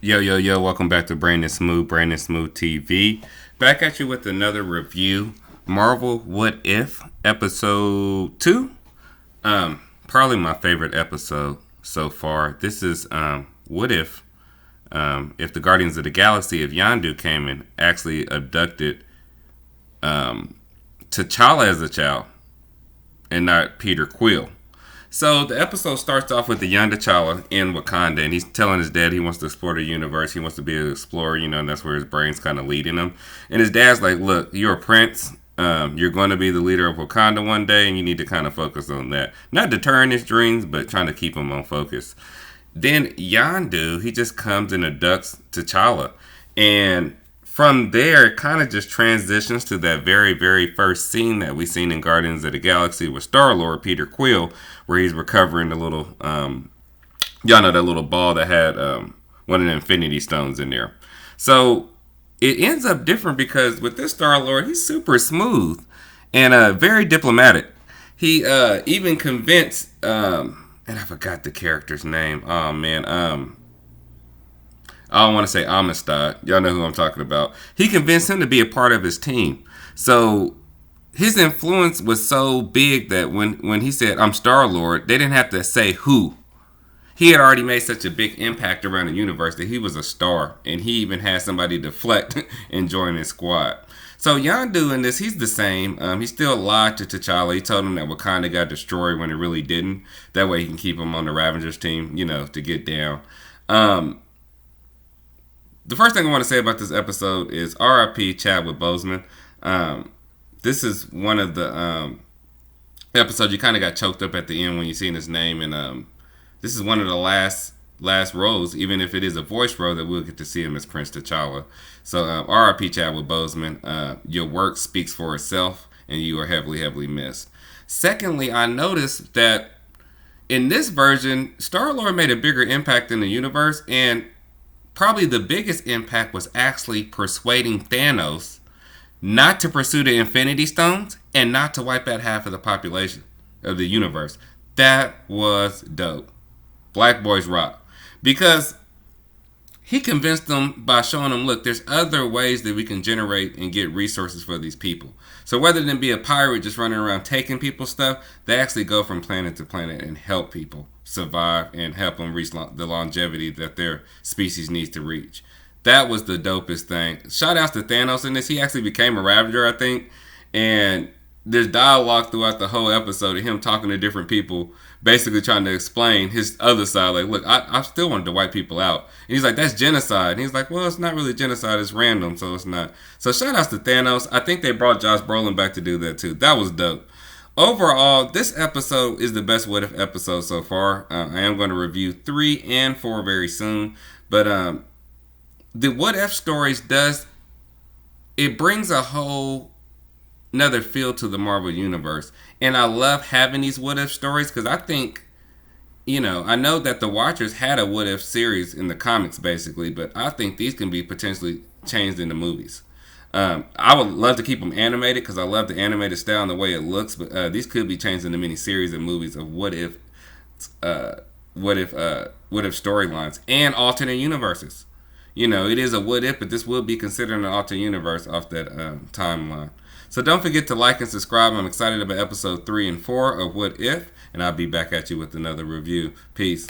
Yo, yo, yo, welcome back to Brandon Smooth TV. Back at you with another review. Marvel What If, episode 2. Probably my favorite episode so far. This is what if the Guardians of the Galaxy, if Yondu came and actually abducted T'Challa as a child and not Peter Quill. So the episode starts off with the young T'Challa in Wakanda, and he's telling his dad he wants to explore the universe. He wants to be an explorer, and that's where his brain's kind of leading him. And his dad's like, "Look, you're a prince. You're going to be the leader of Wakanda one day, and you need to kind of focus on that. Not deterring his dreams, but trying to keep him on focus." Then Yondu, he just comes and abducts T'Challa, and from there, it kind of just transitions to that very, very first scene that we seen in Guardians of the Galaxy with Star-Lord, Peter Quill, where he's recovering the little, y'all know that little ball that had one of the Infinity Stones in there. So it ends up different because with this Star-Lord, he's super smooth and very diplomatic. He even convinced, and I forgot the character's name. Oh man, I don't want to say Amistad. Y'all know who I'm talking about. He convinced him to be a part of his team. So his influence was so big that when he said, "I'm Star-Lord," they didn't have to say who. He had already made such a big impact around the universe that he was a star. And he even had somebody deflect and join his squad. So Yondu in this, he's the same. He still lied to T'Challa. He told him that Wakanda got destroyed when it really didn't. That way he can keep him on the Ravengers team, to get down. The first thing I want to say about this episode is R.I.P. Chadwick Boseman. This is one of the episodes you kind of got choked up at the end when you seen his name, and this is one of the last roles, even if it is a voice role, that we'll get to see him as Prince T'Challa. So R.I.P. Chadwick Boseman. Your work speaks for itself, and you are heavily, heavily missed. Secondly, I noticed that in this version, Star-Lord made a bigger impact in the universe, and probably the biggest impact was actually persuading Thanos not to pursue the Infinity Stones and not to wipe out half of the population of the universe. That was dope. Black boys rock. Because he convinced them by showing them, look, there's other ways that we can generate and get resources for these people. So rather than be a pirate just running around taking people's stuff, they actually go from planet to planet and help people survive and help them reach the longevity that their species needs to reach. That was the dopest thing. Shout outs to Thanos in this. He actually became a Ravager, I think. And there's dialogue throughout the whole episode of him talking to different people, basically trying to explain his other side. Like, look, I still wanted to wipe people out. And he's like, that's genocide. And he's like, well, it's not really genocide. It's random, so it's not. So shout outs to Thanos. I think they brought Josh Brolin back to do that too. That was dope. Overall, this episode is the best What If episode so far. I am going to review 3 and 4 very soon. But the What If stories it brings a whole another feel to the Marvel Universe. And I love having these What If stories because I think, I know that the Watchers had a What If series in the comics basically, but I think these can be potentially changed into movies. I would love to keep them animated because I love the animated style and the way it looks, but these could be changed into mini series and movies of what if storylines and alternate universes. It is a what if, but this will be considered an alternate universe off that timeline. So don't forget to like and subscribe. I'm excited about episode 3 and 4 of What If, and I'll be back at you with another review. Peace.